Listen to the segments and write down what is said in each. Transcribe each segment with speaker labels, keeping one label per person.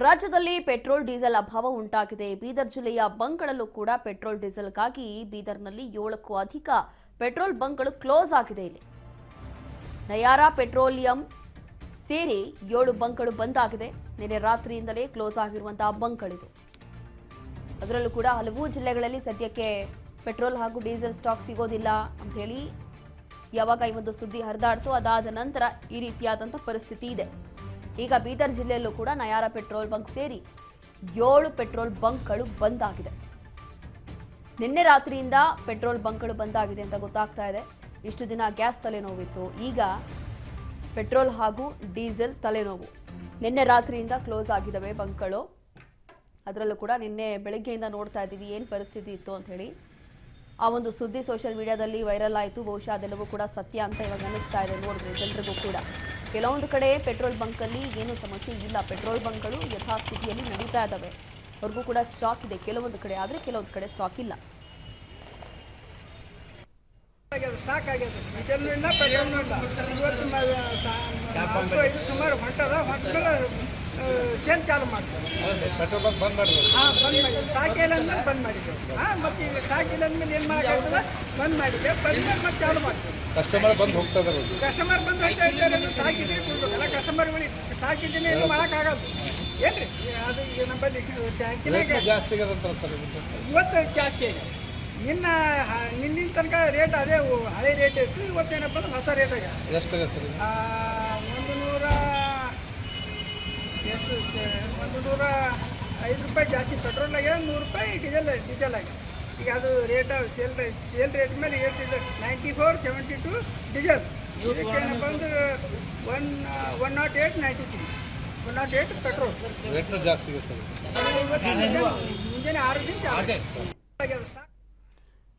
Speaker 1: ರಾಜ್ಯದಲ್ಲಿ petrol diesel ಅಭಾವ ಉಂಟಾಗಿದೆ. ಬೀದರ್ ಜಿಲ್ಲೆಯ ಬಂಕ್ಗಳಲ್ಲೂ ಕೂಡ ಪೆಟ್ರೋಲ್ ಡೀಸೆಲ್ಗಾಗಿ ಬೀದರ್ನಲ್ಲಿ 7ಕ್ಕೂ ಅಧಿಕ ಪೆಟ್ರೋಲ್ ಬಂಕ್ಗಳು ಕ್ಲೋಸ್ ಆಗಿದೆ. ಇಲ್ಲಿ ನಯಾರಾ ಪೆಟ್ರೋಲಿಯಂ ಸೇರಿ 7 ಬಂಕ್ಗಳು ಬಂದ್ ಆಗಿದೆ. ನಿನ್ನೆ ರಾತ್ರಿಯಿಂದಲೇ ಕ್ಲೋಸ್ ಆಗಿರುವಂತಹ ಬಂಕ್ಗಳಿದು. ಅದರಲ್ಲೂ ಕೂಡ ಹಲವು ಜಿಲ್ಲೆಗಳಲ್ಲಿ ಸದ್ಯಕ್ಕೆ ಪೆಟ್ರೋಲ್ ಹಾಗೂ ಡೀಸೆಲ್ ಸ್ಟಾಕ್ ಸಿಗೋದಿಲ್ಲ ಅಂತ ಹೇಳಿ ಯಾವಾಗ ಈ ಒಂದು ಸುದ್ದಿ ಹರಿದಾಡ್ತು ಅದಾದ ನಂತರ ಈ ರೀತಿಯಾದಂತಹ ಪರಿಸ್ಥಿತಿ ಇದೆ. ಈಗ ಬೀದರ್ ಜಿಲ್ಲೆಯಲ್ಲೂ ಕೂಡ ನಯಾರಾ ಪೆಟ್ರೋಲ್ ಬಂಕ್ ಸೇರಿ 7 ಪೆಟ್ರೋಲ್ ಬಂಕ್ಗಳು ಬಂದ್ ಆಗಿದೆ. ನಿನ್ನೆ ರಾತ್ರಿಯಿಂದ ಪೆಟ್ರೋಲ್ ಬಂಕ್ಗಳು ಬಂದ್ ಆಗಿದೆ ಅಂತ ಗೊತ್ತಾಗ್ತಾ ಇದೆ. ಇಷ್ಟು ದಿನ ಗ್ಯಾಸ್ ತಲೆನೋವಿತ್ತು, ಈಗ ಪೆಟ್ರೋಲ್ ಹಾಗೂ ಡೀಸೆಲ್ ತಲೆನೋವು. ನಿನ್ನೆ ರಾತ್ರಿಯಿಂದ ಕ್ಲೋಸ್ ಆಗಿದ್ದಾವೆ ಬಂಕ್ಗಳು. ಅದರಲ್ಲೂ ಕೂಡ ನಿನ್ನೆ ಬೆಳಗ್ಗೆಯಿಂದ ನೋಡ್ತಾ ಇದ್ದೀವಿ ಏನು ಪರಿಸ್ಥಿತಿ ಇತ್ತು ಅಂತ ಹೇಳಿ. ಆ ಒಂದು ಸುದ್ದಿ ಸೋಷಿಯಲ್ ಮೀಡಿಯಾದಲ್ಲಿ ವೈರಲ್ ಆಯಿತು. ಬಹುಶಃ ಅದೆಲ್ಲವೂ ಕೂಡ ಸತ್ಯ ಅಂತ ಇವಾಗ ಅನ್ನಿಸ್ತಾ ಇದೆ ನೋಡಿದ್ರೆ ಜನರಿಗೂ ಕೂಡ. ಕೆಲವೊಂದು ಕಡೆ ಪೆಟ್ರೋಲ್ ಬಂಕಲ್ಲಿ ಏನು ಸಮಸ್ಯೆ ಇಲ್ಲ, ಪೆಟ್ರೋಲ್ ಬಂಕ್ಗಳು ಯಥಾಸ್ಥಿತಿಯಲ್ಲಿ ನಡೀತಾ ಇದ್ದಾವೆ. ಅವ್ರಿಗೂ ಕೂಡ ಸ್ಟಾಕ್ ಇದೆ ಕೆಲವೊಂದು ಕಡೆ, ಆದರೆ ಕೆಲವೊಂದು ಕಡೆ ಸ್ಟಾಕ್ ಇಲ್ಲ.
Speaker 2: ಸ್ಟಾಕ್ ಆಗಿದೆ, ಡೀಸೆಲ್ ಇಲ್ಲ, ಪೆಟ್ರೋಲ್ ಇಲ್ಲ. ಇವತ್ತು ಸುಮಾರು ಹೊಂಟದ ಸೇಲ್ ಚಾಲು ಮಾಡ್ತಾರೆ.
Speaker 3: ಪೆಟ್ರೋಲ್ ಬಂಕ್ ಬಂದ್ ಮಾಡಿದ್ರು.
Speaker 2: ಬಂದ್ ಮಾಡಿ ಸ್ಟಾಕ್ ಇಲ್ಲ ಅಂದ್ಮೇಲೆ ಬಂದ್ ಮಾಡಿದ್ರು. ಮತ್ತೆ ಈಗ ಸ್ಟಾಕ್ ಇಲ್ಲ ಅಂದ್ಮೇಲೆ ಏನು ಮಾಡೋಕ್ಕಾಗ್ತದೆ, ಬಂದ್ ಮಾಡಿದೆ. ಬಂದ್ಮೇಲೆ ಮತ್ತೆ ಚಾಲು ಮಾಡ್ತಾರೆ.
Speaker 3: ಕಸ್ಟಮರ್ ಬಂದು ಹೋಗ್ತಾ ಇದ್ದಾರೆ.
Speaker 2: ಕಸ್ಟಮರ್ ಬಂದು ಹೋಗ್ತಾ ಇದ್ದಾರೆ. ಸ್ಟಾಕ್ ಇದ್ರೆ ಕೊಡ್ಬೇಕಲ್ಲ ಕಸ್ಟಮರ್ಗಳಿಗೆ. ಸ್ಟಾಕ್ ಇದ್ರೆ ಏನು ಮಾಡೋಕ್ಕಾಗಲ್ಲ ಏನ್ರಿ. ಅದು ಈಗ ನಮ್ಮಲ್ಲಿ ಟ್ಯಾಂಕಿನಾಗ
Speaker 3: ಜಾಸ್ತಿ ಆಗದಂತ ಸರ್
Speaker 2: ಇವತ್ತು ಜಾಸ್ತಿ ಆಗಿದೆ. ನಿನ್ನಿನ ತನಕ ರೇಟ್ ಅದೇ ಹಳೆ ರೇಟ್ ಇತ್ತು. ಇವತ್ತೇನಪ್ಪ ಅಂದ್ರೆ ಹೊಸ ರೇಟ್ ಆಗಿದೆ.
Speaker 3: ಎಷ್ಟಾಗ ಸರ್?
Speaker 2: 105 ರೂಪಾಯಿ ಜಾಸ್ತಿ ಪೆಟ್ರೋಲ್ ಆಗಿದೆ, 100 ರೂಪಾಯಿ ಡೀಸೆಲ್ ಆಗಿದೆ. ಈಗ ಅದು ರೇಟ್ ಸೇಲ್ ರೇಟ್ ಮೇಲೆ ಏಟಿದೆ 94, 72 ಡೀಸೆಲ್. ಇದಕ್ಕೇನಪ್ಪ ಅಂದ್ರೆ 108, 93, 108 ಪೆಟ್ರೋಲ್
Speaker 3: ರೇಟ್ ಜಾಸ್ತಿ ಇದೆ ಸರ್.
Speaker 2: ಮುಂಜಾನೆ 6 ದಿನ ಆಗಿದೆ.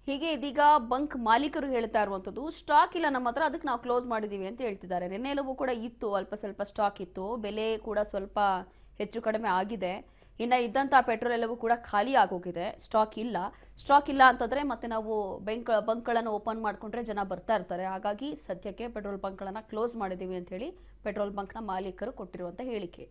Speaker 1: ಹೀಗೆ ಇದೀಗ ಬಂಕ್ ಮಾಲೀಕರು ಹೇಳ್ತಾ ಇರುವಂಥದ್ದು ಸ್ಟಾಕ್ ಇಲ್ಲ ನಮ್ಮ ಹತ್ರ, ಅದಕ್ಕೆ ನಾವು ಕ್ಲೋಸ್ ಮಾಡಿದ್ದೀವಿ ಅಂತ ಹೇಳ್ತಿದ್ದಾರೆ. ನಿನ್ನೆ ಎಲ್ಲವೂ ಕೂಡ ಇತ್ತು, ಅಲ್ಪ ಸ್ವಲ್ಪ ಸ್ಟಾಕ್ ಇತ್ತು, ಬೆಲೆ ಕೂಡ ಸ್ವಲ್ಪ ಹೆಚ್ಚು ಕಡಿಮೆ ಆಗಿದೆ. ಇನ್ನು ಇದ್ದಂಥ ಪೆಟ್ರೋಲ್ ಎಲ್ಲವೂ ಕೂಡ ಖಾಲಿ ಆಗೋಗಿದೆ, ಸ್ಟಾಕ್ ಇಲ್ಲ ಅಂತಂದರೆ ಮತ್ತೆ ನಾವು ಬಂಕ್ಗಳನ್ನು ಓಪನ್ ಮಾಡಿಕೊಂಡ್ರೆ ಜನ ಬರ್ತಾ ಇರ್ತಾರೆ. ಹಾಗಾಗಿ ಸದ್ಯಕ್ಕೆ ಪೆಟ್ರೋಲ್ ಬಂಕ್ಗಳನ್ನು ಕ್ಲೋಸ್ ಮಾಡಿದ್ದೀವಿ ಅಂತ ಹೇಳಿ ಪೆಟ್ರೋಲ್ ಬಂಕ್ನ ಮಾಲೀಕರು ಕೊಟ್ಟಿರುವಂಥ ಹೇಳಿಕೆ.